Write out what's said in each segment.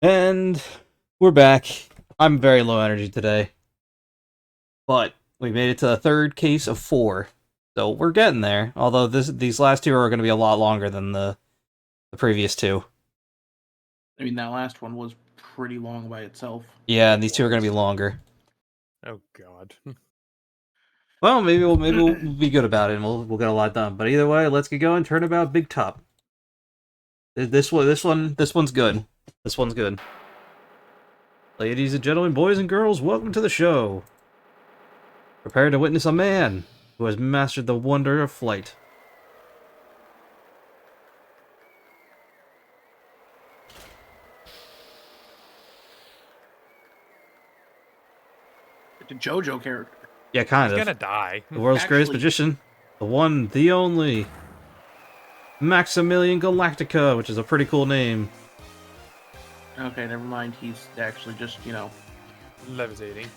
And we're back. I'm very low energy today, but we made it to the third case of 4, so we're getting there. Although these last two are going to be a lot longer than the previous two. I mean, that last one was pretty long by itself. Yeah, and these two are going to be longer. Oh God. Well, maybe we'll be good about it, and we'll get a lot done. But either way, let's get going. Turnabout, Big Top. This one's good. This one's good. Ladies and gentlemen, boys and girls, welcome to the show. Prepare to witness a man who has mastered the wonder of flight. The JoJo character. Yeah, kind He's of. gonna die. The world's greatest Actually- magician, the one, the only, Maximilian Galactica, which is a pretty cool name. Okay, never mind. He's actually just, Levitating.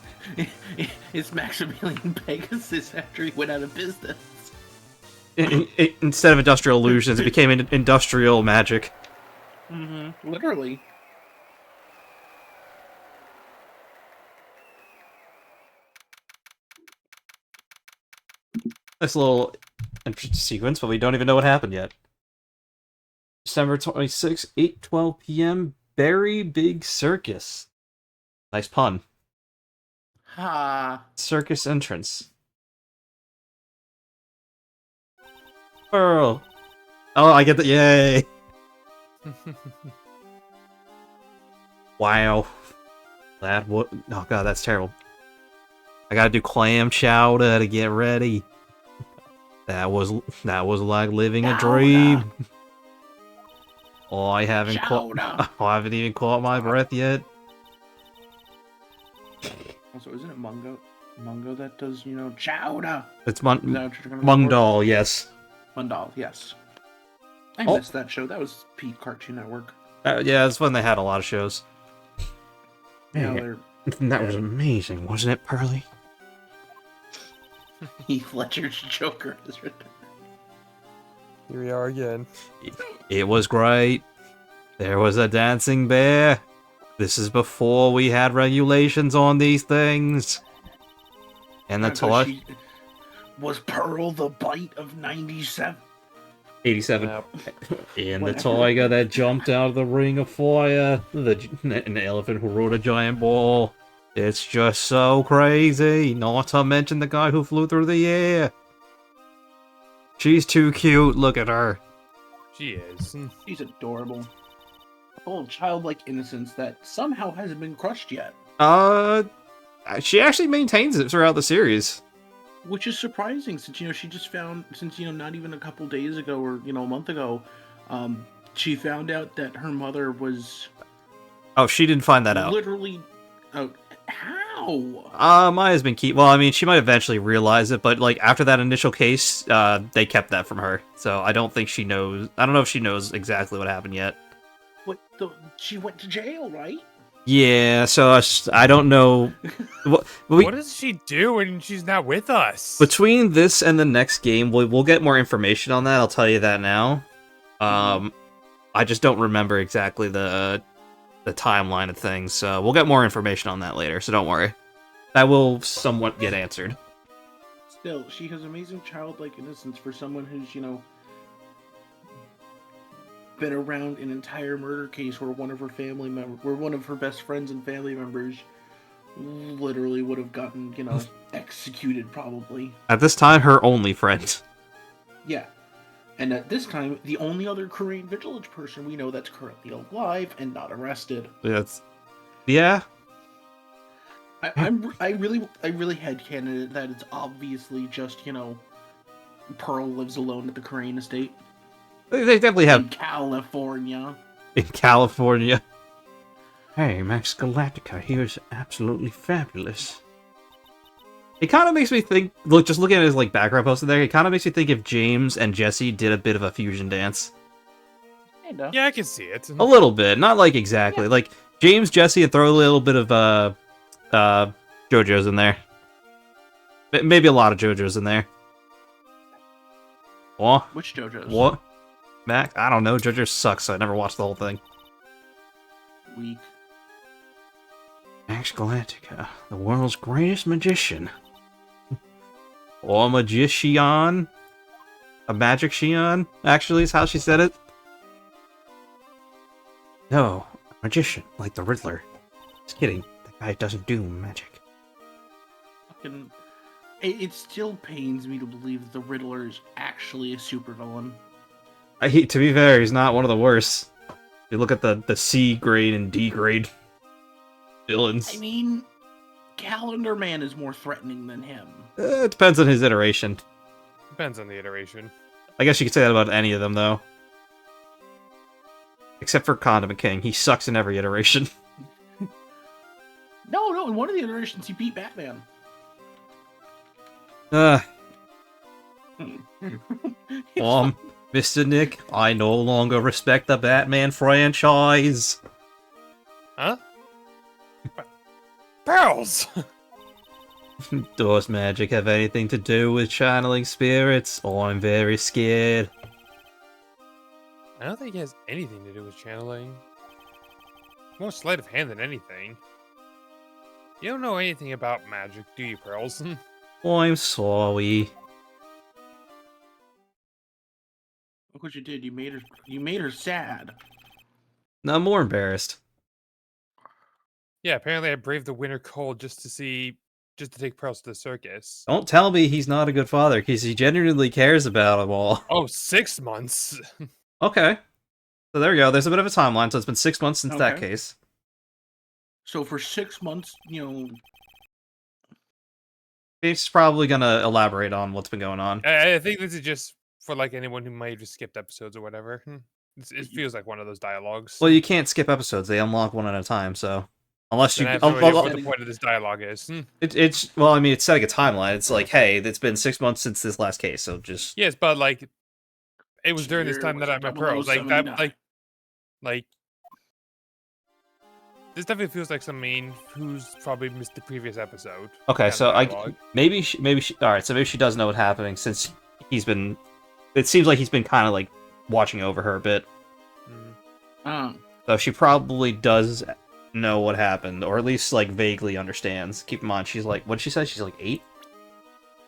it's Maximilian Pegasus after he went out of business. Instead of industrial illusions, it became industrial magic. Mm-hmm. Literally. Nice little interesting sequence, but we don't even know what happened yet. December 26th, 8:12 p.m. Very Big Circus. Nice pun. Ha. Circus entrance. Pearl. Oh, I get the yay. Wow. That what? Oh god, that's terrible. I gotta do clam chowder to get ready. That was like living a dream. Oh, I haven't Chowder. I haven't even caught my breath yet. Also, isn't it Mungo? Mungo that does, chowder. It's Is that what you're talking about? Mungdal, yes. Mundal, yes. I Oh. missed that show. That was Pete Cartoon Network. Yeah, it's when they had a lot of shows. Yeah, Yeah. they're That was amazing, wasn't it, Pearly? Heath Ledger's Joker is written. Here we are again. It was great. There was a dancing bear. This is before we had regulations on these things. And the toy... Was Pearl the bite of 97? 87. Yep. And the Whatever. tiger that jumped out of the ring of fire. An elephant who rode a giant ball. It's just so crazy. Not to mention the guy who flew through the air. She's too cute. Look at her. She is. She's adorable. Full of childlike innocence that somehow hasn't been crushed yet. She actually maintains it throughout the series. Which is surprising since, she just found, not even a couple days ago or, a month ago, she found out that her mother was Oh, she didn't find that out. literally... Oh, how? Maya's been well, I mean, she might eventually realize it, but, like, after that initial case, they kept that from her. So I don't think she knows... I don't know if she knows exactly what happened yet. She went to jail, right? Yeah, so I don't know... What does she do when she's not with us? Between this and the next game, we'll get more information on that, I'll tell you that now. I just don't remember exactly the timeline of things, so we'll get more information on that later, so don't worry. That will somewhat get answered. Still, she has amazing childlike innocence for someone who's, been around an entire murder case where one of her best friends and family members literally would have gotten, executed probably. At this time, her only friend. Yeah. And at this time, the only other Korean vigilance person we know that's currently alive and not arrested. Yeah. I really headcanon it that it's obviously just, Pearl lives alone at the Korean estate. They definitely In have California. in California. Hey, Max Galactica, he was absolutely fabulous. It kind of makes me think, just looking at his like background poster there, it kind of makes me think if James and Jesse did a bit of a fusion dance. Kinda. Yeah, I can see it. A little bit, not like exactly. Yeah. Like James, Jesse, and throw a little bit of JoJo's in there. Maybe a lot of JoJo's in there. What? Which JoJo's? What? Max? I don't know. JoJo sucks, so I never watched the whole thing. Weak. Max Galactica, the world's greatest magician. Or magician. A magic Shion, actually, is how she said it. No, a magician, like the Riddler. Just kidding, that guy doesn't do magic. Fucking, it still pains me to believe that the Riddler is actually a supervillain. To be fair, he's not one of the worst. If you look at the C grade and D grade villains. I mean, Calendar Man is more threatening than him. It depends on his iteration. Depends on the iteration. I guess you could say that about any of them, though. Except for Condiment King. He sucks in every iteration. No, in one of the iterations he beat Batman. Mr. Nick, I no longer respect the Batman franchise. Huh? Pearls! Does magic have anything to do with channeling spirits? Oh, I'm very scared. I don't think it has anything to do with channeling. More sleight of hand than anything. You don't know anything about magic, do you, Pearls? Oh, I'm sorry. Look what you did. You made her sad. Now I'm more embarrassed. Yeah, apparently I braved the winter cold just to take Pearls to the circus. Don't tell me he's not a good father, because he genuinely cares about them all. Oh, 6 months. Okay. So there we go. There's a bit of a timeline, so it's been 6 months since that Okay. case. So for 6 months, He's probably gonna elaborate on what's been going on. I think this is just for like anyone who might have just skipped episodes or whatever. It feels like one of those dialogues. Well, you can't skip episodes. They unlock one at a time, so... Unless you... Then I have no idea what the point of this dialogue is. It's... Well, I mean, it's setting a timeline. It's like, hey, it's been 6 months since this last case, so just... Yes, but like... It was during this time that I met Pearls. Like, that... 0079. Like... This definitely feels like something who's probably missed the previous episode. Okay, kind of so dialogue. maybe she... Alright, so maybe she does know what's happening, since he's been... It seems like he's been kind of, like, watching over her a bit. So she probably does know what happened, or at least, like, vaguely understands. Keep in mind, she's like... What did she say? She's like 8?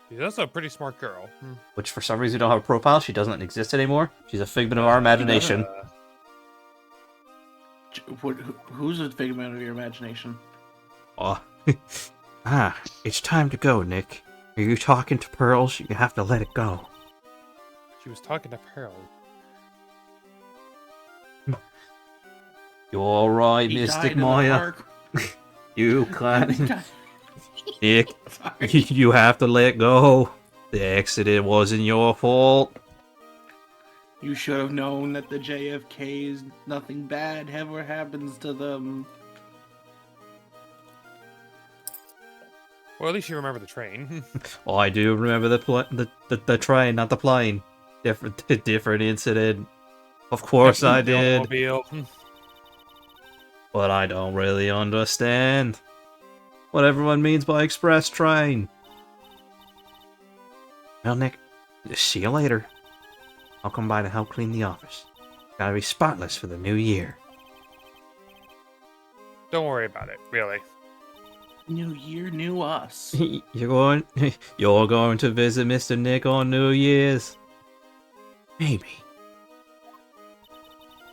She's also a pretty smart girl. Which, for some reason, we don't have a profile. She doesn't exist anymore. She's a figment of our imagination. Who's a figment of your imagination? Oh. It's time to go, Nick. Are you talking to Pearls? You have to let it go. She was talking to Pearl. You alright, He Mystic died in the Maya? park. You He can't... died- Nick, Sorry. you have to let go. The accident wasn't your fault. You should have known that the JFKs, nothing bad ever happens to them. Well, at least you remember the train. Oh, I do remember the train, not the plane. Different incident. Of course I The did. automobile. But I don't really understand what everyone means by express train. Well, Nick, see you later. I'll come by to help clean the office. Gotta be spotless for the new year. Don't worry about it, really. New year, new us. You're going to visit Mr. Nick on New Year's? Maybe.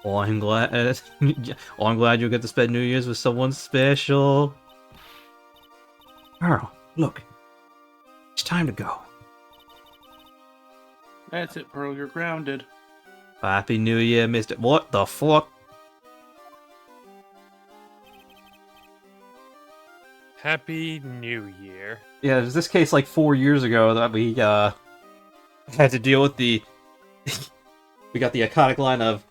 Oh, I'm glad. I'm glad you'll get to spend New Year's with someone special. Earl, look. It's time to go. That's it, Pearl. You're grounded. Happy New Year, Mr. What the fuck? Happy New Year. Yeah, there's this case like 4 years ago that we had to deal with the. We got the iconic line of,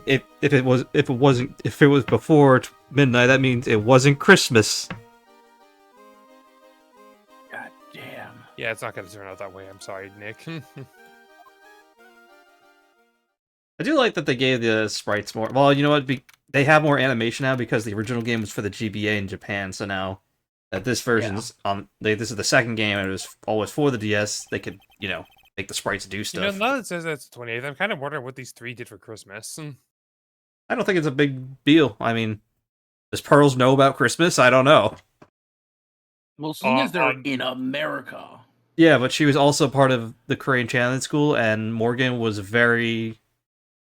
if it was before midnight, that means it wasn't Christmas. God damn. Yeah, it's not going to turn out that way. I'm sorry, Nick. I do like that they gave the sprites more. Well, you know what? They have more animation now because the original game was for the GBA in Japan. So now that this version's this is the second game and it was always for the DS, they could make the sprites do stuff. Now that it says that's the 28th, I'm kind of wondering what these 3 did for Christmas. I don't think it's a big deal. I mean, Does Pearls know about Christmas? I don't know. Well, seeing as they're on- in America. Yeah, but she was also part of the Korean channeling school, and Morgan was very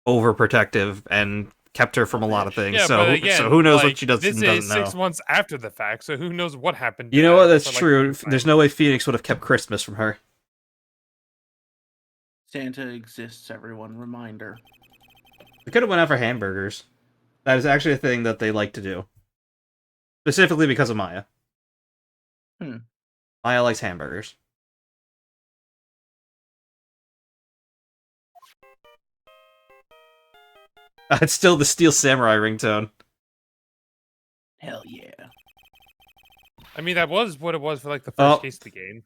overprotective and kept her from a lot of things. Yeah, so, but again, so who knows like, what she does this and is doesn't know? 6 months after the fact, so who knows what happened. You know what? That's for, like, true. time. There's no way Phoenix would have kept Christmas from her. Santa exists, everyone. Reminder. They could have went out for hamburgers. That is actually a thing that they like to do. Specifically because of Maya. Maya likes hamburgers. It's still the Steel Samurai ringtone. Hell yeah. I mean, that was what it was for like the Oh. first case of the game.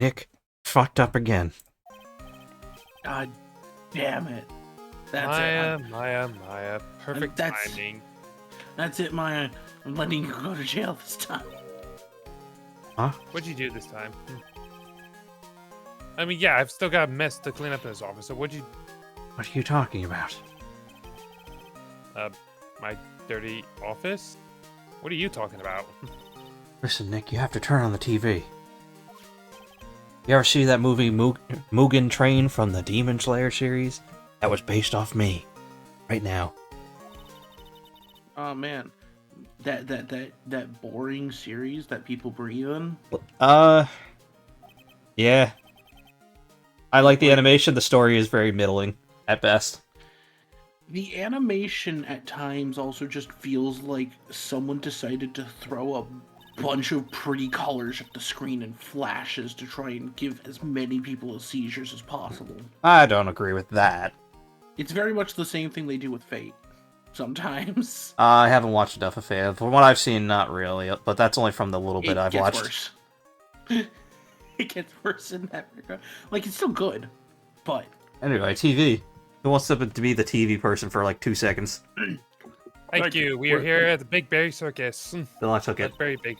Nick fucked up again. God damn it. That's Maya, it. Maya. Perfect that's- timing. That's it, Maya. I'm letting you go to jail this time. What'd you do this time? I mean, yeah, I've still got a mess to clean up in this office, so what'd you... What are you talking about? My dirty office? What are you talking about? Listen, Nick, you have to turn on the TV. You ever see that movie Mugen Train from the Demon Slayer series? That was based off me. Right now. Oh man. That boring series that people breathe in. Yeah. I like the animation. The story is very middling, at best. The animation at times also just feels like someone decided to throw a bunch of pretty colors at the screen and flashes to try and give as many people seizures as possible. I don't agree with that. It's very much the same thing they do with Fate. Sometimes. I haven't watched enough of it. From what I've seen, not really. But that's only from the little bit I've watched. Worse. It gets worse in that regard. Like, it's still good, but... Anyway, TV. Who wants to be the TV person for like 2 seconds? Thank you. We are here at the Big Berry Circus. Then I took it. That's very big.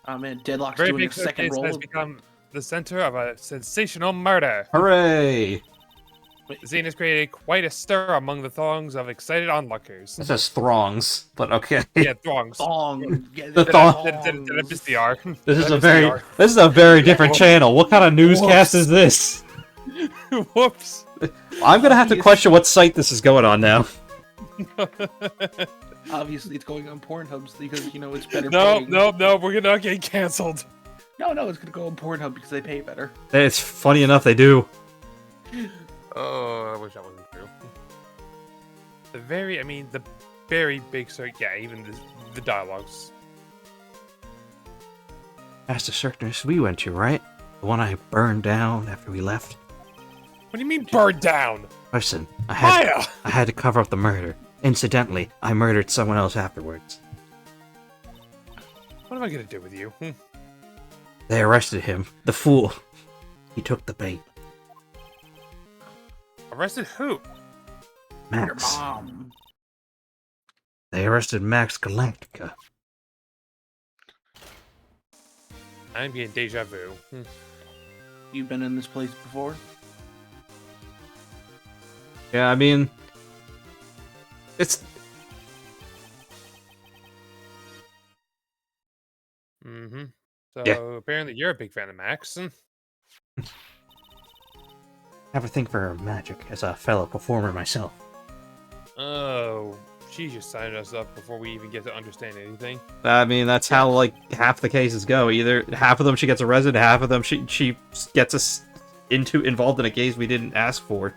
Oh man, Deadlock's Very doing a big second circus has roll. become the center of a sensational murder. Hooray! The scene has created quite a stir among the throngs of excited onlookers. It says throngs, but okay. Yeah, throngs. Thong. Yeah, The Did I miss the R? This is Did I a miss the very R? this is a very different channel. What kind of newscast is this? Whoops. I'm gonna have to question what site this is going on now. Obviously, it's going on Pornhub because, you know, it's better No, paying. no, we're gonna get canceled. No, it's gonna go on Pornhub because they pay better. It's funny enough they do. Oh, I wish that wasn't true. The very big circus. Yeah, even the dialogues. That's the circus we went to, right? The one I burned down after we left. What do you mean burned down? Listen, I Maya! had to cover up the murder. Incidentally, I murdered someone else afterwards. What am I gonna do with you? They arrested him. The fool. He took the bait. Arrested who? Your Max. mom. They arrested Max Galactica. I'm getting deja vu. You've been in this place before? Yeah, I mean... It's... Mm-hmm. So Yeah. apparently you're a big fan of Max. have a thing for magic as a fellow performer myself. Oh, she just signed us up before we even get to understand anything. I mean, that's how, like, half the cases go. Either half of them she gets arrested, half of them she gets us involved in a case we didn't ask for.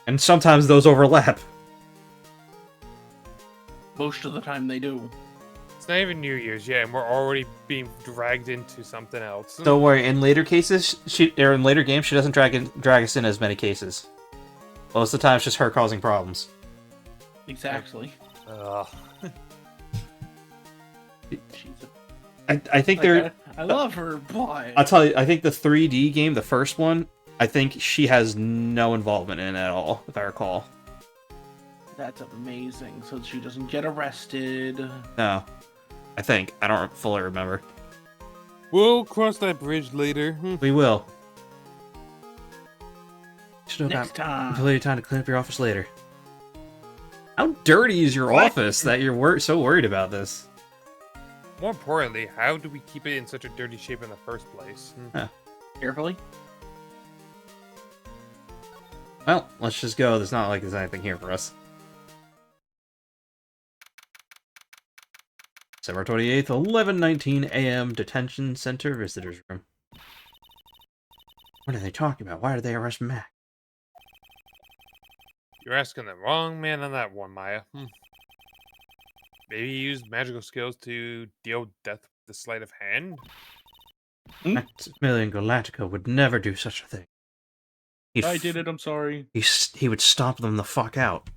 And sometimes those overlap. Most of the time they do. It's not even New Year's yet, and we're already being dragged into something else. Don't worry, in later cases, in later games, she doesn't drag us in as many cases. Most of the time, it's just her causing problems. Exactly. She's I think they're... I love her, but... I'll tell you, I think the 3D game, the first one, I think she has no involvement in it at all, if I recall. That's amazing. So she doesn't get arrested. No. I think. I don't fully remember. We'll cross that bridge later. We will. Still Next got time. plenty of time to clean up your office later. How dirty is your What? office that you're so worried about this? More importantly, how do we keep it in such a dirty shape in the first place? Carefully. Well, let's just go. There's not like there's anything here for us. December 28th, 11:19 a.m. Detention Center Visitors Room. What are they talking about? Why did they arrest Mac? You're asking the wrong man on that one, Maya. Maybe he used magical skills to deal death with the sleight of hand? Maximilian Galactica would never do such a thing. I did it, I'm sorry. He would stomp them the fuck out.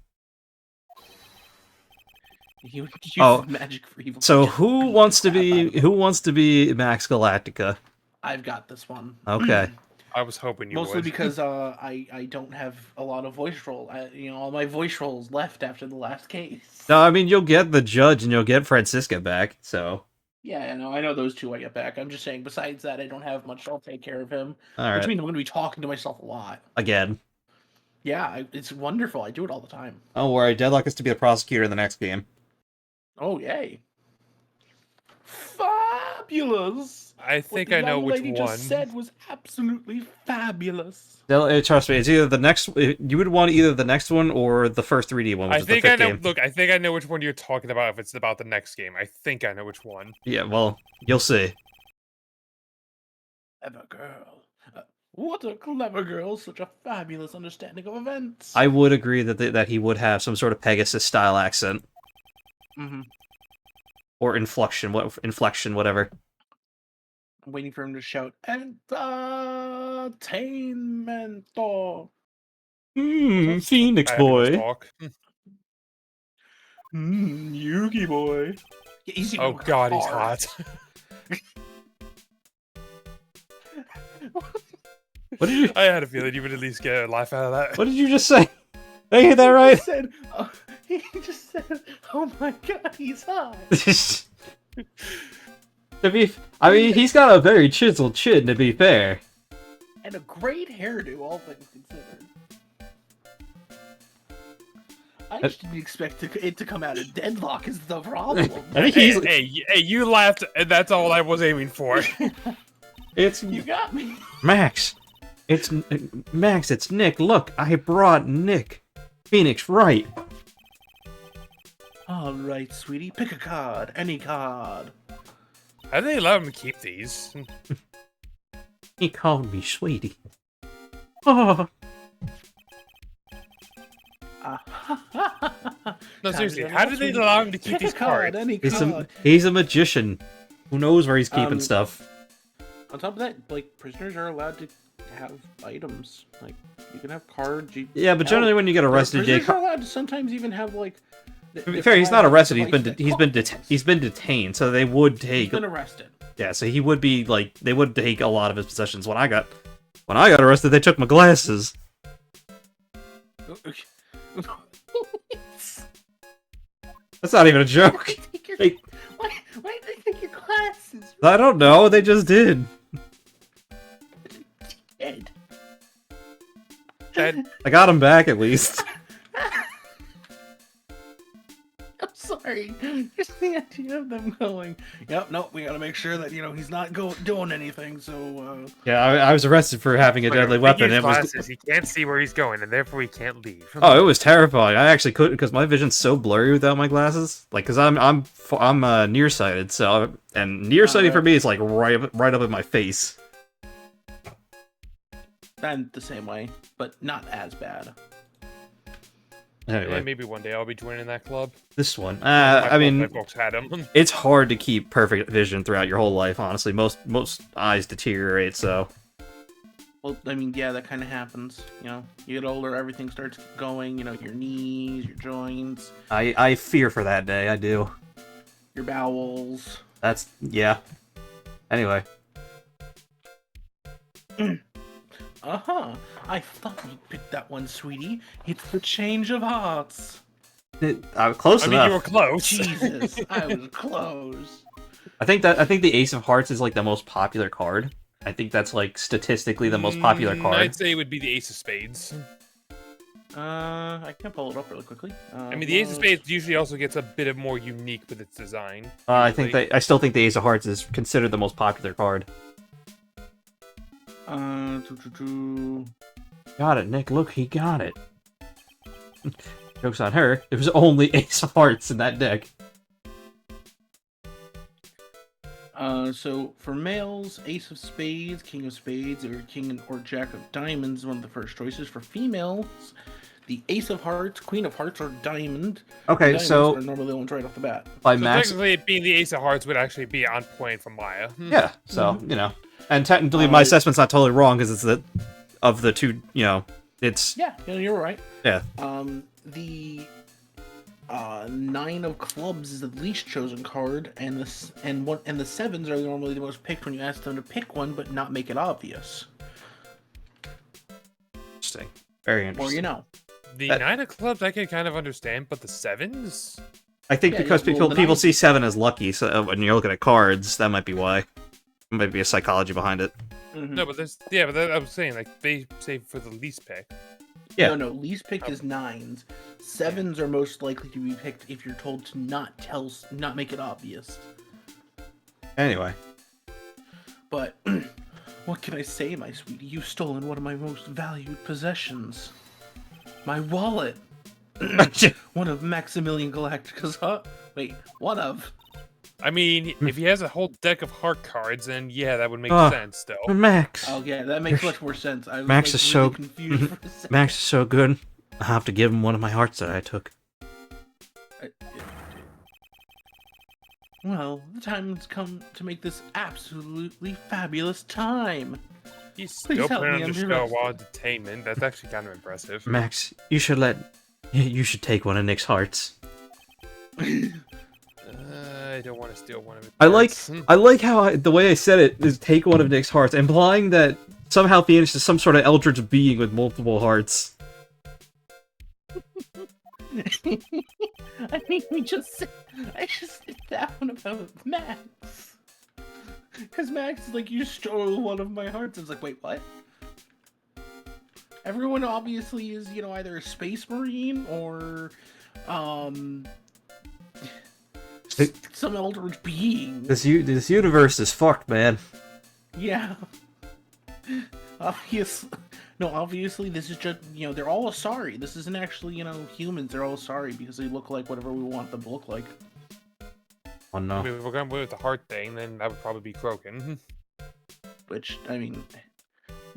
He would use Oh, magic for evil. So Just who beat wants to the crap out of be him. Max Galactica? I've got this one. Okay. I was hoping you Mostly would. because I don't have a lot of voice roll. All my voice rolls left after the last case. No, I mean you'll get the judge and you'll get Francisca back. So Yeah, I know those two I get back. I'm just saying. Besides that, I don't have much. I'll take care of him. all Which right, means I'm going to be talking to myself a lot. again. Yeah, it's wonderful. I do it all the time. Don't worry, Deadlock is to be the prosecutor in the next game. Oh yay! Fabulous. I think what I the know young which lady one. just said was absolutely fabulous. Trust me, it's either the next. You would want either the next one or the first 3D one, which I is the think I fifth know. game. Look, I think I know which one you're talking about. If it's about the next game, I think I know which one. Yeah, well, you'll see. Clever girl. What a clever girl. Such a fabulous understanding of events. I would agree that he would have some sort of Pegasus style accent Mm-hmm. or inflection, whatever. I'm waiting for him to shout entertainment. Phoenix I have boy. to talk. Yuki boy. Yeah, he's even Oh God, he's hot. What did you? I had a feeling you would at least get a laugh out of that. What did you just say? Did I hear that right? He just said, "Oh my God, he's hot." I mean, he's got a very chiseled chin, to be fair. And a great hairdo, all things considered. I just didn't expect it to come out of Deadlock is the problem. I think he's. Hey, you laughed, and that's all I was aiming for. It's You got me. Max. It's Nick. Look, I brought Nick. Phoenix Wright. All right, sweetie, pick a card, any card. How do they allow him to keep these? He called me sweetie. Oh, No, seriously, how did they allow him to keep Pick these a card, cards? any he's a card. he's a magician. Who knows where he's keeping stuff? On top of that, like, prisoners are allowed to have items. Like, you can have cards. Yeah, but generally when you get arrested, prisoners are allowed to sometimes even have, like... To be fair, he's not arrested. He's been detained, so they would take. He's been arrested. Yeah, so he would be like they would take a lot of his possessions. When I got arrested, they took my glasses. That's not even a joke. Hey. Why did they take your glasses? I don't know. They just did. Ed. I got him back at least. I'm sorry. Just the idea of them going, yep, no, we gotta make sure that, he's not doing anything, so, Yeah, I was arrested for having a deadly weapon. It was. Glasses, he can't see where he's going, and therefore he can't leave. Oh, it was terrifying. I actually couldn't because my vision's so blurry without my glasses. Like, cause I'm nearsighted, so and nearsighted for me is like right up in my face. I'm the same way, but not as bad. Anyway, Yeah, maybe one day I'll be joining that club. this one. My I mean, folks had him. it's hard to keep perfect vision throughout your whole life. Honestly, most eyes deteriorate. So Well, I mean, yeah, that kind of happens. You get older, everything starts going. Your knees, your joints, I fear for that day. I do. your bowels. That's yeah. Anyway, Uh-huh. I thought you'd pick that one, sweetie. It's the change of hearts. I was close I mean, enough. you were close. Jesus, I was close. I think the Ace of Hearts is like the most popular card. I think that's like statistically the most popular card. I'd say it would be the Ace of Spades. I can pull it up really quickly. I mean, the Ace of Spades usually also gets a bit of more unique with its design. I still think the Ace of Hearts is considered the most popular card. Got it, Nick. Look, he got it. Joke's on her. There was only Ace of Hearts in that deck. So for males, Ace of Spades, King of Spades, or King or Jack of Diamonds is one of the first choices. For females, the Ace of Hearts, Queen of Hearts, or Diamond. Okay, Diamonds so are normally the ones right off the bat. by So max, technically, it being the Ace of Hearts would actually be on point for Maya. yeah. So you know, and technically, my assessment's not totally wrong because it's the of the two. You know, it's Yeah, you're right. yeah. The Nine of Clubs is the least chosen card, and the sevens are normally the most picked when you ask them to pick one, but not make it obvious. Interesting. Very interesting. Or you know, The 9 of clubs I can kind of understand, but the 7s? I think Yeah, because yeah, well, the people nine- see 7 as lucky, so when you're looking at cards, that might be why. Might be a psychology behind it. No, but I was saying, like, they say for the least pick. Yeah. No, least picked is nines. Sevens are most likely to be picked if you're told to not make it obvious. Anyway. But what can I say, my sweetie? You've stolen one of my most valued possessions. My wallet. One of Maximilian Galactica's. Wait, one of. I mean, if he has a whole deck of heart cards, then yeah, that would make sense, though. Max. Oh yeah, that makes much more sense. I was Max is so confused for a second. Max is so good. I have to give him one of my hearts that I took. Well, the time's come to make this absolutely fabulous time. He's Please still help putting me on the under show arrest. while entertainment. That's actually kind of impressive. Max, you should take one of Nick's hearts. I don't want to steal one of his I like hearts. how the way I said it is take one of Nick's hearts, implying that somehow Phoenix is some sort of eldritch being with multiple hearts. I mean, I just said that one about Max. Because Max is like, you stole one of my hearts. I was like, wait, what? Everyone obviously is, either a space marine or, some eldritch being. This universe is fucked, man. Yeah. Obviously, this is just, they're all Asari. This isn't actually, humans. They're all Asari because they look like whatever we want them to look like. Oh no. I mean, if we're going with the heart thing, then that would probably be Krogan. Which, I mean,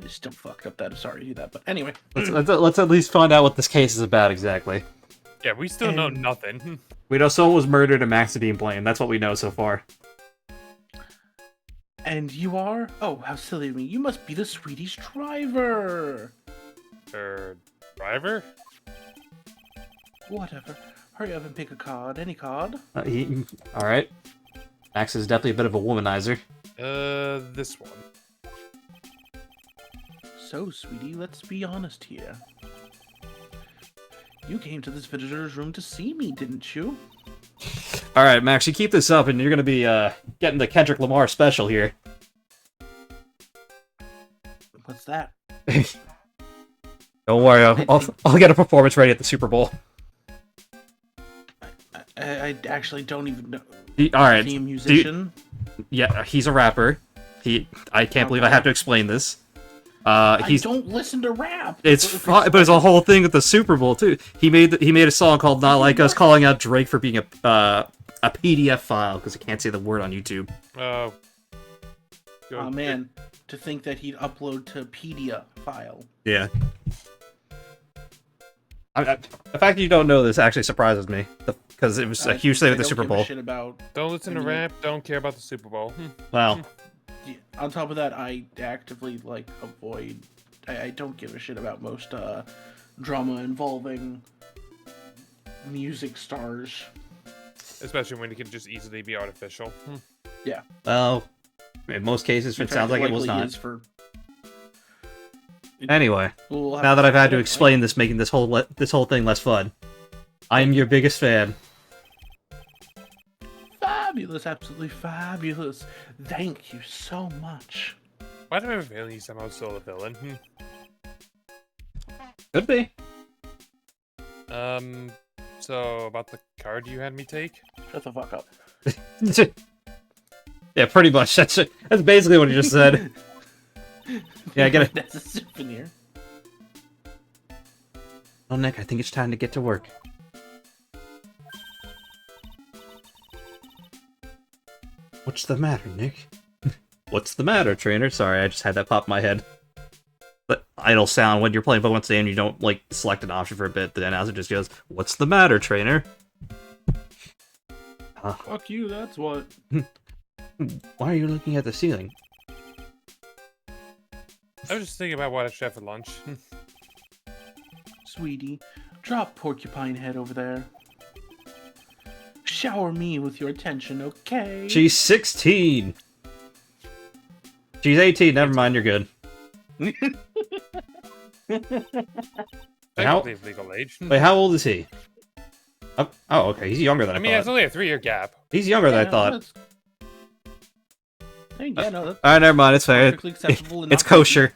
it's still fucked up that Asari do that. But anyway. Let's at least find out what this case is about exactly. Yeah, we still know nothing. We know someone was murdered and Max is being blamed. That's what we know so far. And you are? Oh, how silly of me. You must be the Sweetie's driver. Driver? Whatever. Hurry up and pick a card. Any card. Alright. Max is definitely a bit of a womanizer. This one. So, Sweetie, let's be honest here. You came to this visitor's room to see me, didn't you? Alright, Max, you keep this up and you're gonna be, getting the Kendrick Lamar special here. What's that? Don't worry, I'll get a performance ready at the Super Bowl. I actually don't even know. Alright. Is he a musician? Yeah, he's a rapper. I can't believe I have to explain this. I don't listen to rap. It's fun, but it's a whole thing with the Super Bowl too. He made a song called "Not Like Us," calling out Drake for being a PDF file because I can't say the word on YouTube. Oh man, to think that he'd upload to Pedia file. Yeah. The fact that you don't know this actually surprises me because it was a huge thing with the Super Bowl. Don't listen to rap. Don't care about the Super Bowl. Wow. Yeah, on top of that, I actively avoid. I don't give a shit about most drama involving music stars. Especially when it can just easily be artificial. Yeah. Well, in most cases, it sounds like it was not. Anyway, now that I've had to explain this, making this whole thing less fun, I'm your biggest fan. Fabulous, absolutely fabulous. Thank you so much. Why do I have a feeling he's somehow still a villain? Could be. So about the card you had me take? Shut the fuck up. Yeah, pretty much. That's basically what he just said. Yeah, I get it. That's a souvenir. Oh, Nick, I think it's time to get to work. What's the matter, Nick? What's the matter, trainer? Sorry, I just had that pop in my head. The idle sound when you're playing Pokemon Stadium, you don't, like, select an option for a bit, then as it just goes, what's the matter, trainer? Fuck you, that's what. Why are you looking at the ceiling? I was just thinking about what I should have for lunch. Sweetie, drop Porcupine Head over there. Shower me with your attention, okay? She's 16! She's 18, never mind, you're good. How- Technically legal age. Wait, how old is he? Oh, okay, he's younger than I I mean, thought. it's only a 3-year gap. He's younger than I thought. Yeah, no, that's Alright, never mind, it's fair. perfectly acceptable. and It's not creepy. kosher.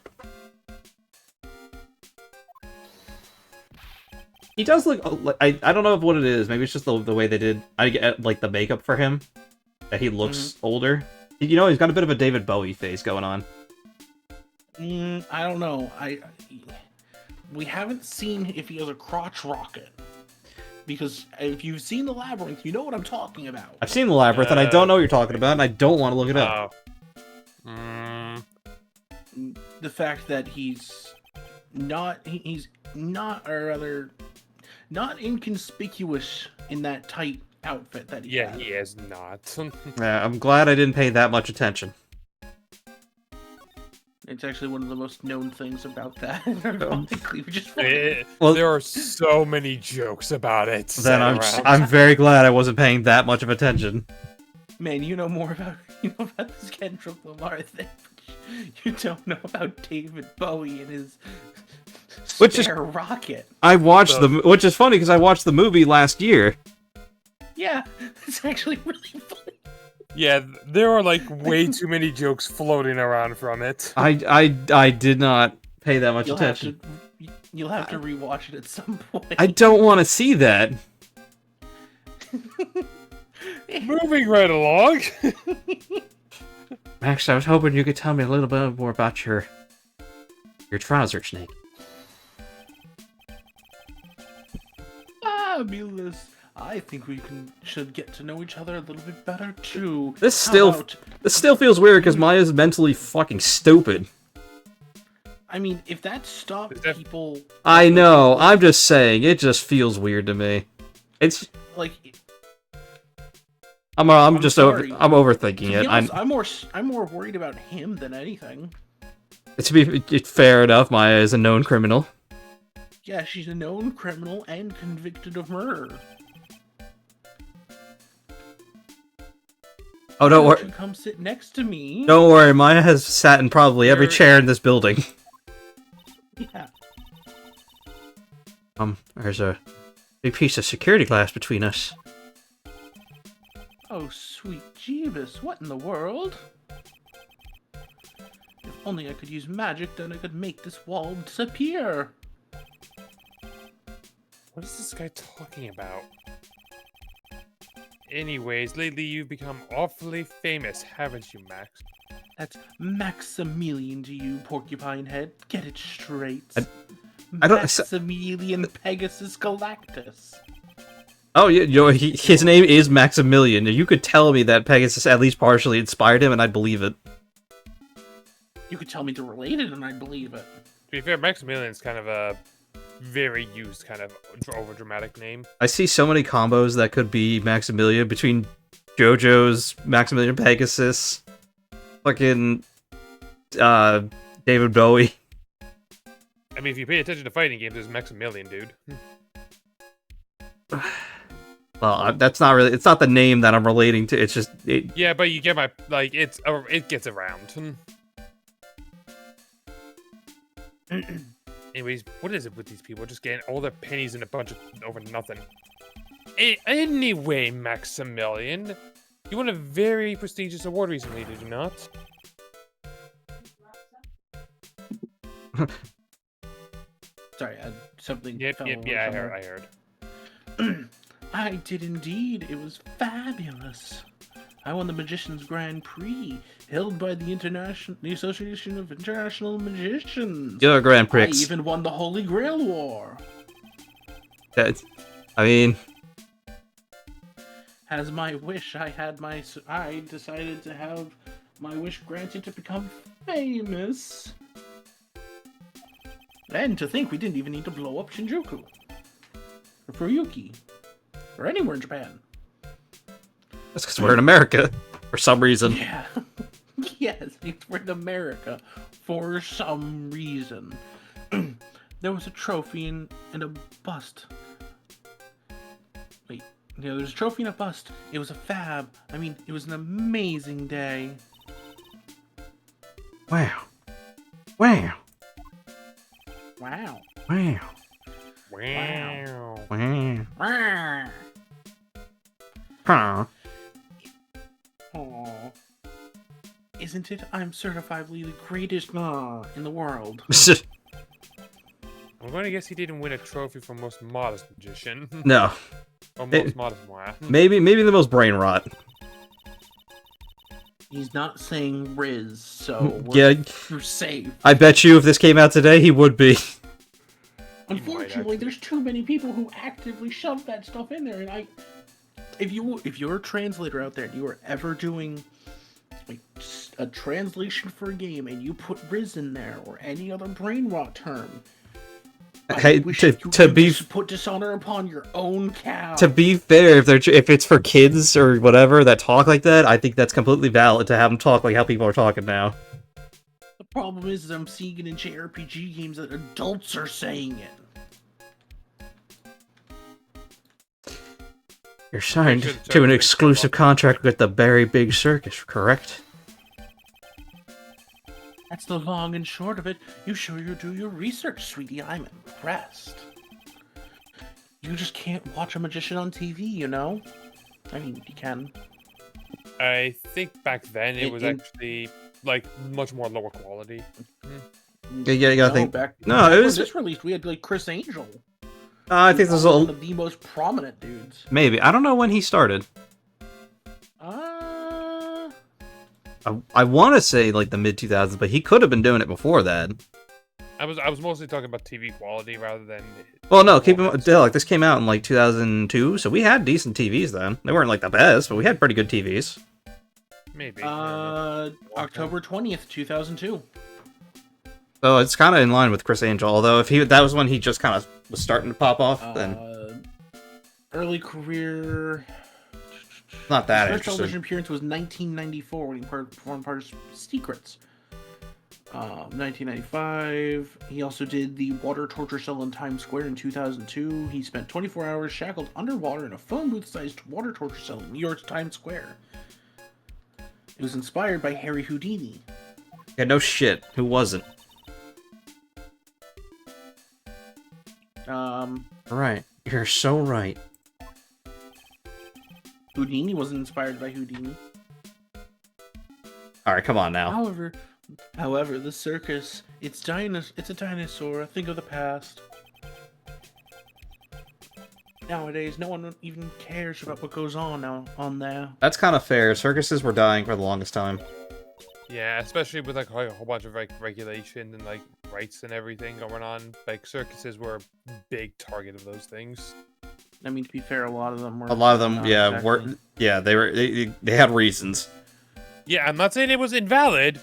He does look. I don't know what it is. Maybe it's just the way they did. I get like the makeup for him. That he looks older. You know, he's got a bit of a David Bowie face going on. I don't know. We haven't seen if he has a crotch rocket. Because if you've seen the Labyrinth, you know what I'm talking about. I've seen the Labyrinth, and I don't know what you're talking about, and I don't want to look it up. The fact that he's not inconspicuous in that tight outfit that he Yeah, had. he is not. Yeah, I'm glad I didn't pay that much attention. It's actually one of the most known things about that. Ironically, which is funny. Well- There are so many jokes about it. Then set I'm around. I'm very glad I wasn't paying that much of attention. Man, you know more about this Kendrick Lamar thing. You don't know about David Bowie and his Which is- spare rocket. I watched which is funny because I watched the movie last year. Yeah, it's actually really funny. Yeah, there are like way too many jokes floating around from it. I did not pay that much attention. You'll have to rewatch it at some point. I don't want to see that. Moving right along. Max, I was hoping you could tell me a little bit more about your trouser snake. Fabulous. I think we should get to know each other a little bit better too. This How still about- this still feels weird because Maya's mentally fucking stupid. I mean, if that stopped Is that- people, I know. I'm just saying. It just feels weird to me. It's like, I'm just sorry. I'm overthinking to it. be honest, I'm more worried about him than anything. To be fair enough, Maya is a known criminal. Yeah, she's a known criminal and convicted of murder. Oh, don't Why worry. you come sit next to me? Don't worry. Maya has sat in probably every You're- chair in this building. Yeah. There's a big piece of security glass between us. Oh, sweet Jeebus, what in the world? If only I could use magic, then I could make this wall disappear. What is this guy talking about? Anyways, lately you've become awfully famous, haven't you, Max? That's Maximilian to you, Porcupine Head. Get it straight. I don't- Maximilian Pegasus Galactus. Oh, yeah, you know, his name is Maximilian. You could tell me that Pegasus at least partially inspired him, and I'd believe it. You could tell me they're related, and I'd believe it. To be fair, Maximilian's kind of a very used kind of over-dramatic name. I see so many combos that could be Maximilian between JoJo's Maximilian Pegasus, fucking David Bowie. I mean, if you pay attention to fighting games, there's Maximilian, dude. Well, that's not really. It's not the name that I'm relating to. It's just. Yeah, but you get my like. It gets around. Anyways, what is it with these people? Just getting all their pennies in a bunch of over nothing. Anyway, Maximilian, you won a very prestigious award recently, did you not? Sorry, something. Yep, fell yep, over yeah, I somewhere. heard. I did indeed. It was fabulous. I won the Magician's Grand Prix, held by the Association of International Magicians. You're a Grand Prix. I even won the Holy Grail War. That's, I mean, As my wish, I decided to have my wish granted to become famous. And to think we didn't even need to blow up Shinjuku. Or Fuyuki. Or anywhere in Japan. that's because we're in America for some reason. Yeah. Yes, we're in America for some reason. There was a trophy and a bust. Wait, yeah, there was a trophy and a bust. It was a fab. I mean, it was an amazing day. Wow. Wow. Wow. Wow. Wow. Wow. Wow. Huh. Aw. Isn't it? I'm certifiably the greatest in the world. I'm going to guess he didn't win a trophy for most modest magician. No. Or most modest moi. Maybe the most brain rot. He's not saying Riz, so we're safe. I bet you if this came out today, he would be. Unfortunately, there's too many people who actively shove that stuff in there, and if you're a translator out there and you are ever doing like a translation for a game and you put Riz in there or any other brain rot term, Hey, to be put dishonor upon your own cow. To be fair, if it's for kids or whatever that talk like that, I think that's completely valid to have them talk like how people are talking now. The problem is I'm seeing it in JRPG games that adults are saying it. You're signed to an exclusive contract with the very big circus, correct? That's the long and short of it. You sure you do your research, sweetie. I'm impressed. You just can't watch a magician on TV, you know? I mean, you can. I think back then it was actually like much more lower quality. Yeah, you gotta think. Back No, when it was this released. We had like Chris Angel. I think this is one of the most prominent dudes. maybe. I don't know when he started. I want to say like the mid 2000s, but he could have been doing it before that. I was mostly talking about TV quality rather than. Well, no, keep in mind, like this came out in like 2002, so we had decent TVs then. They weren't like the best, but we had pretty good TVs. Maybe. October 20th, 2002. So it's kind of in line with Chris Angel, although if that was when he just kind of was starting to pop off, then early career. Not that His first interesting. television appearance was 1994 when he performed part of Secrets. 1995. He also did the water torture cell in Times Square in 2002. He spent 24 hours shackled underwater in a phone booth-sized water torture cell in New York's Times Square. It was inspired by Harry Houdini. Yeah, no shit. Who wasn't? Right. You're so right. Houdini wasn't inspired by Houdini. Alright, come on now. However, the circus, it's a dinosaur. Think of the past. Nowadays, no one even cares about what goes on on there. That's kind of fair. Circuses were dying for the longest time. Yeah, especially with like a whole bunch of like regulations and like rights and everything going on. Like circuses were a big target of those things. I mean, to be fair, a lot of them, yeah, exactly. they had reasons. Yeah, I'm not saying it was invalid.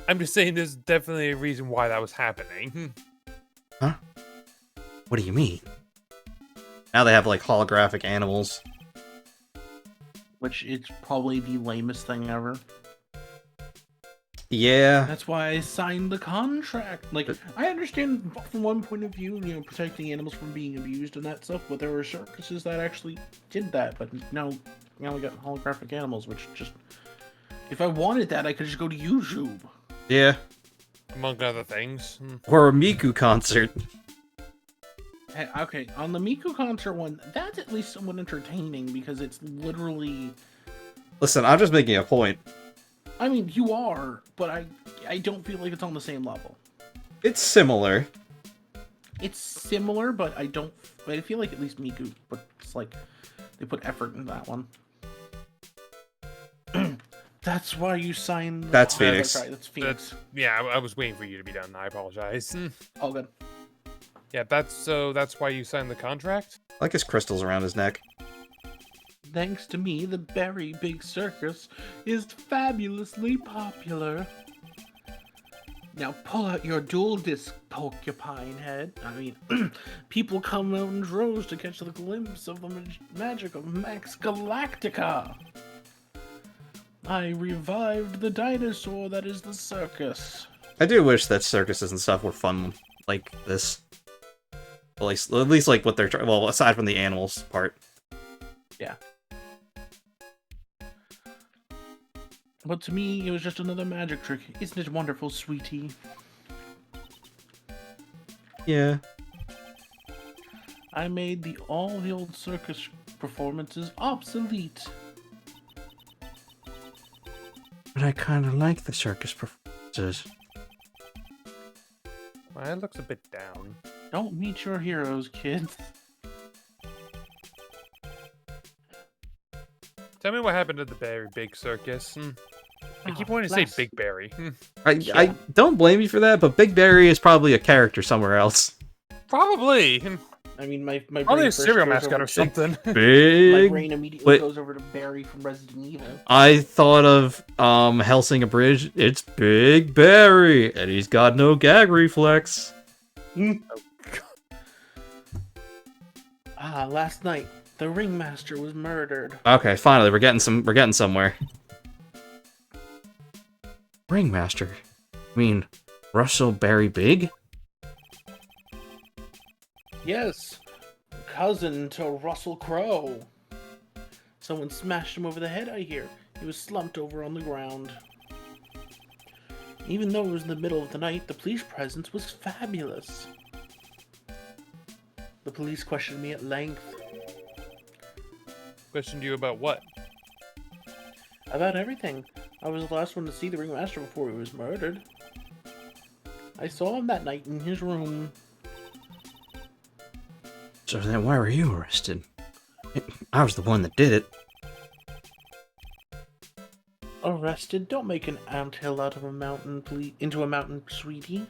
I'm just saying there's definitely a reason why that was happening. Huh? What do you mean? Now they have like holographic animals. Which is probably the lamest thing ever. Yeah. That's why I signed the contract. Like, I understand from one point of view, protecting animals from being abused and that stuff, but there were circuses that actually did that. But now we got holographic animals, which just... If I wanted that, I could just go to YouTube. Yeah. Among other things. Or a Miku concert. Hey, okay, on the Miku concert one, that's at least somewhat entertaining because it's literally... Listen, I'm just making a point. I mean, you are, but I don't feel like it's on the same level. It's similar. It's similar, but I feel like at least Miku, but it's like they put effort in that one. That's why you signed. That's Phoenix. Sorry, that's Phoenix. Yeah, I was waiting for you to be done. I apologize. All good. Yeah, that's why you signed the contract? I like his crystals around his neck. Thanks to me, the very big circus is fabulously popular. Now pull out your dual disc porcupine head. I mean, people come out in droves to catch the glimpse of the magic of Max Galactica. I revived the dinosaur that is the circus. I do wish that circuses and stuff were fun like this. At least like what they're trying. Well, aside from the animals part. Yeah. But to me, it was just another magic trick. Isn't it wonderful, sweetie? Yeah. I made all the old circus performances obsolete. But I kind of like the circus performances. Well, it looks a bit down. Don't meet your heroes, kids. Tell me what happened to the Berry Big Circus. I keep wanting to say Big Berry. I don't blame you for that, but Big Barry is probably a character somewhere else. Probably. I mean, my Probably brain a first cereal goes mascot over or to- something. My Big. brain immediately Wait. goes over to Barry from Resident Evil. I thought of Helsing Abridged. It's Big Barry, and he's got no gag reflex. Last night the ringmaster was murdered. Okay, finally, we're getting somewhere. Ringmaster? I mean, Russell Barry Big? Yes, cousin to Russell Crowe. Someone smashed him over the head, I hear. He was slumped over on the ground. Even though it was in the middle of the night, the police presence was fabulous. The police questioned me at length. Questioned you about what? About everything. I was the last one to see the ringmaster before he was murdered. I saw him that night in his room. So then why were you arrested? I was the one that did it. Arrested? Don't make an anthill out of a mountain, please. Into a mountain, sweetie.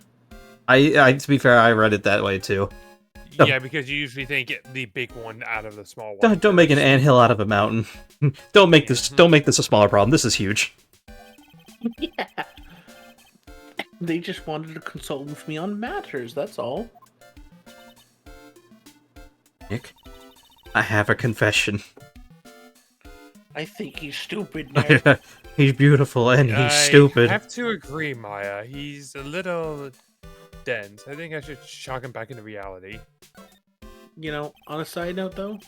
I to be fair, I read it that way too. No. Yeah, because you usually think the big one out of the small one. Don't make an anthill out of a mountain. Don't make this a smaller problem. This is huge. Yeah. They just wanted to consult with me on matters, that's all. Nick, I have a confession. I think he's stupid, Nick. He's beautiful and he's I stupid. have to agree, Maya. He's a little dense. I think I should shock him back into reality. You know, on a side note though,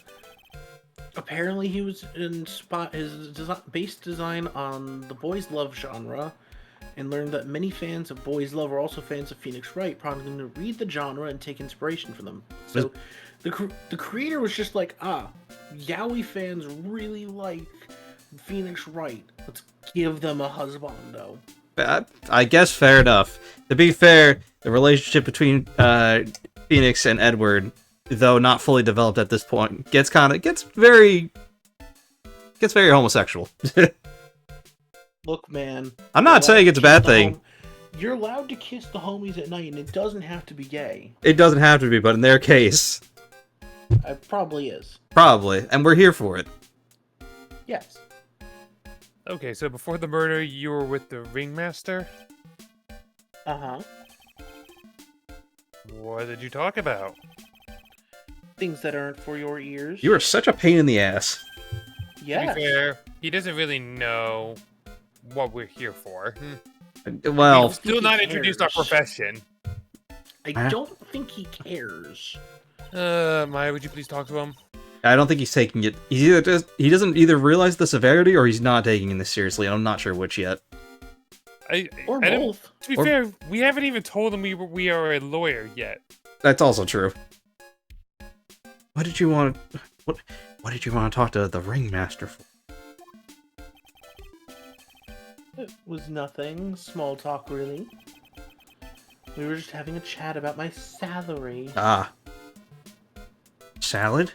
apparently he was his base design on the boys love genre, and learned that many fans of boys love are also fans of Phoenix Wright, prompting him to read the genre and take inspiration from them. So the creator was just like, yaoi fans really like Phoenix Wright. Let's give them a husbando. I guess fair enough. To be fair, the relationship between Phoenix and Edward, though not fully developed at this point, gets very homosexual. Look, man. I'm not saying it's a bad thing. You're allowed to kiss the homies at night, and it doesn't have to be gay. It doesn't have to be, but in their case, It probably is. probably, and we're here for it. Yes. Okay, so before the murder, you were with the ringmaster? Uh-huh. What did you talk about? Things that aren't for your ears. You are such a pain in the ass. To Yes. be fair, he doesn't really know what we're here for. Well, We've still not he introduced our cares. profession. I don't think he cares. Maya, would you please talk to him? I don't think he's taking it. He doesn't either realize the severity or he's not taking this seriously. I'm not sure which yet. Or I don't- both. To be Or- fair, we haven't even told him we are a lawyer yet. That's also true. What did you want? What did you want to talk to the ringmaster for? It was nothing. Small talk, really. We were just having a chat about my salary. Ah. Salad?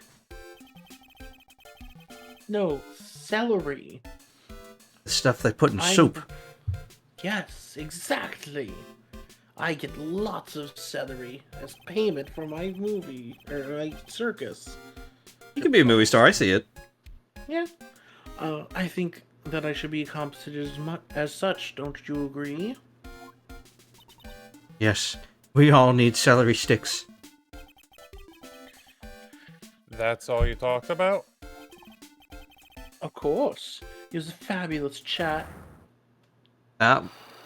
No, celery. The stuff they put in soup. Yes, exactly. I get lots of celery as payment for my movie, or my circus. You can be a movie star, I see it. Yeah. I think that I should be compensated as such, don't you agree? Yes. We all need celery sticks. That's all you talked about? Of course. It was a fabulous chat. Ah,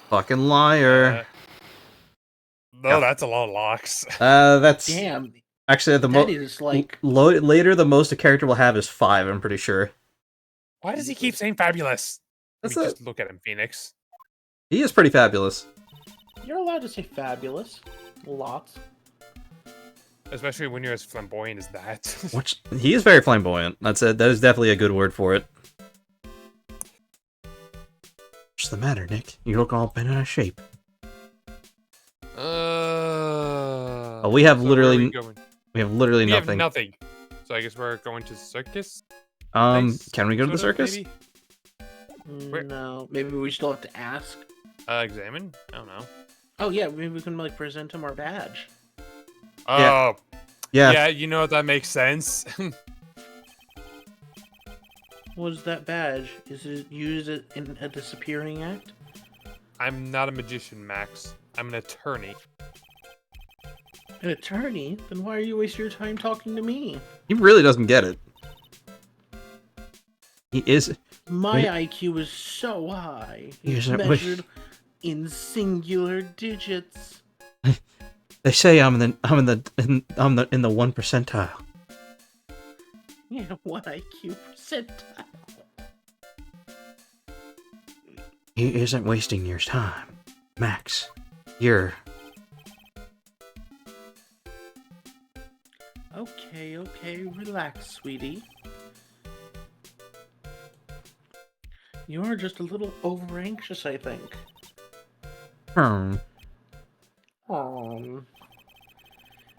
fucking liar. No, that's a lot of locks. That's... Damn, Actually, the that is like... later, the most a character will have is 5, I'm pretty sure. Why does he keep saying fabulous? That's Just look at him, Phoenix. He is pretty fabulous. You're allowed to say fabulous. Lots. Especially when you're as flamboyant as that. He is very flamboyant. That's it. That is definitely a good word for it. What's the matter, Nick? You look all bent out of shape. We have so literally going? we have literally We nothing. have nothing. So I guess we're going to Circus? Can we go to the circus? Maybe? No, maybe we still have to ask. Examine? I don't know. Oh yeah, maybe we can like present him our badge. Oh, Yeah. yeah, you know that makes sense. What is that badge? Is it used in a disappearing act? I'm not a magician, Max. I'm an attorney. An attorney? Then why are you wasting your time talking to me? He really doesn't get it. He is. My IQ is so high. It's Yes, measured in singular digits. They say I'm in the 1 percentile. Yeah, what IQ percentile? He isn't wasting your time, Max. You're. Okay, relax, sweetie. You're just a little over anxious, I think.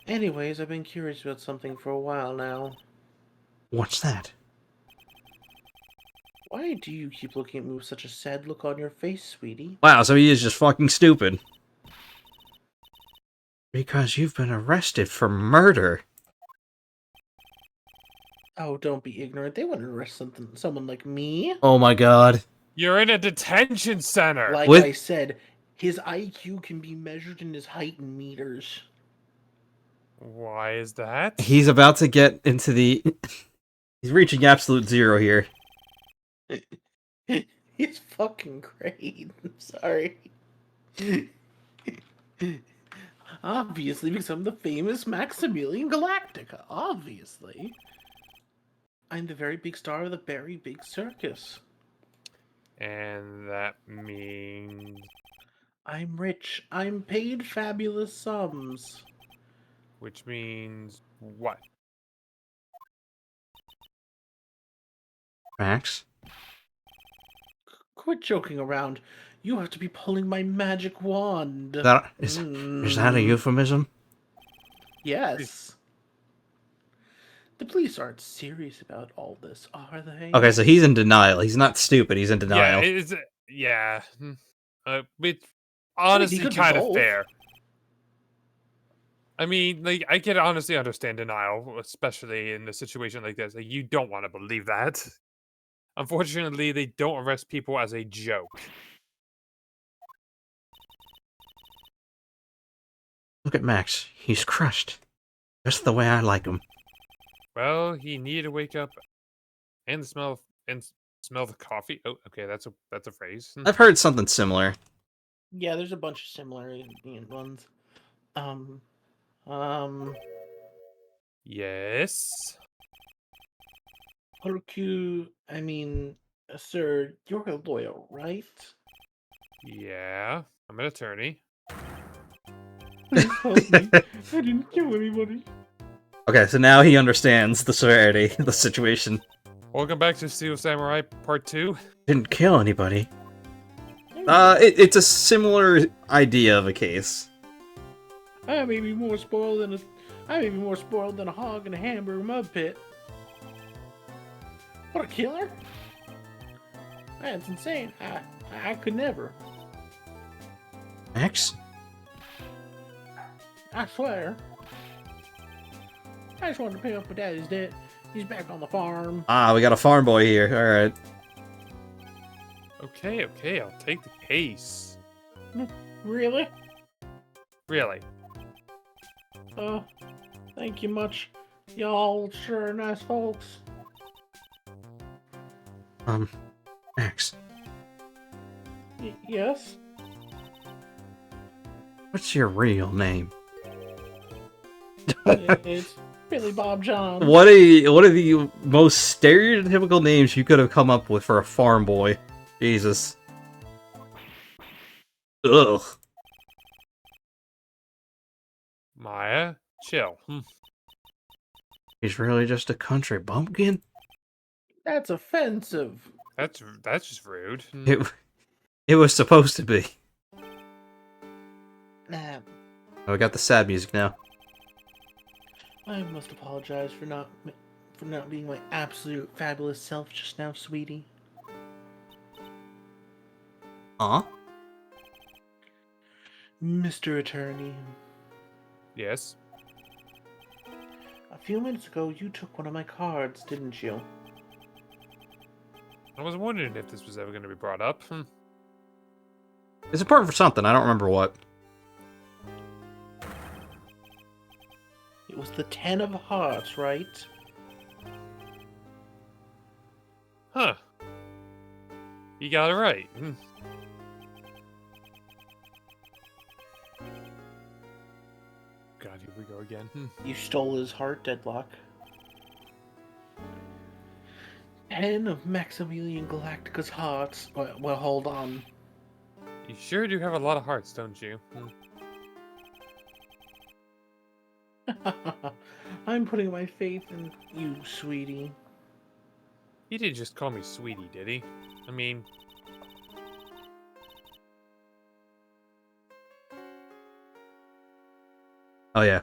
Anyways, I've been curious about something for a while now. What's that? Why do you keep looking at me with such a sad look on your face, sweetie? Wow, so he is just fucking stupid. Because you've been arrested for murder. Oh, don't be ignorant. They wouldn't arrest someone like me. Oh my god. You're in a detention center. Like With- I said, his IQ can be measured in his height in meters. Why is that? He's about to get into the... He's reaching absolute zero here. He's fucking great. I'm sorry. Obviously, because I'm the famous Maximilian Galactica. Obviously. I'm the very big star of the very big circus. And that means... I'm rich. I'm paid fabulous sums. Which means what? Max? Quit joking around. You have to be pulling my magic wand. Is that a euphemism? Yes. The police aren't serious about all this, are they? Okay, so he's in denial. He's not stupid, he's in denial. Yeah, it's... Yeah. It's honestly could be kind of both. fair. I mean, like, I can honestly understand denial, especially in a situation like this. Like, you don't want to believe that. Unfortunately, they don't arrest people as a joke. Look at Max. He's crushed. Just the way I like him. Well, he needed to wake up and smell the coffee. Oh, okay, that's a phrase. I've heard something similar. Yeah, there's a bunch of similar ones. Yes. Sir, you're a lawyer, right? Yeah, I'm an attorney. Please help me. I didn't kill anybody. Okay, so now he understands the severity of the situation. Welcome back to Steel Samurai Part 2. Didn't kill anybody. It's a similar idea of a case. I may be more spoiled than a hog in a hamburger mud pit. What a killer! That's insane. I could never. Max? I swear. I just wanted to pay off my daddy's debt. He's back on the farm. Ah, we got a farm boy here. Alright. Okay, I'll take the case. Really? Really? Thank you much. Y'all sure are nice folks. Max. Yes? What's your real name? It's Billy Bob John. What are the most stereotypical names you could have come up with for a farm boy? Jesus. Ugh. Maya, chill. He's really just a country bumpkin? That's offensive. That's just rude. It was supposed to be. Nah, Oh, we got the sad music now. I must apologize for not being my absolute fabulous self just now, sweetie. Huh? Mr. Attorney, Yes. a few minutes ago you took one of my cards, didn't you? I was wondering if this was ever going to be brought up. It's important for something, I don't remember what. It was the 10 of hearts, right? Huh. You got it right. God, here we go again. You stole his heart, Deadlock. 10 of Maximilian Galactica's hearts. Well, hold on. You sure do have a lot of hearts, don't you? I'm putting my faith in you, sweetie. He didn't just call me sweetie, did he? I mean... Oh yeah.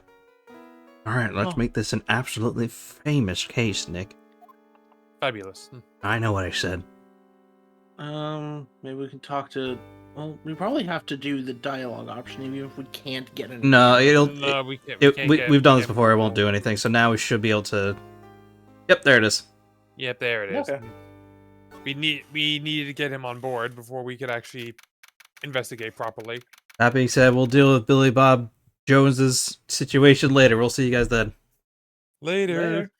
Alright, let's Oh. make this an absolutely famous case, Nick. Fabulous. I know what I said. Maybe we can talk to... Well, we probably have to do the dialogue option, even if we can't get any... No, No, we can't. we've done this before, it won't do anything, so now we should be able to... Yep, there it is. Yep, there it is. Okay. We needed to get him on board before we could actually investigate properly. That being said, we'll deal with Billy Bob Jones's situation later. We'll see you guys then. Later. Later.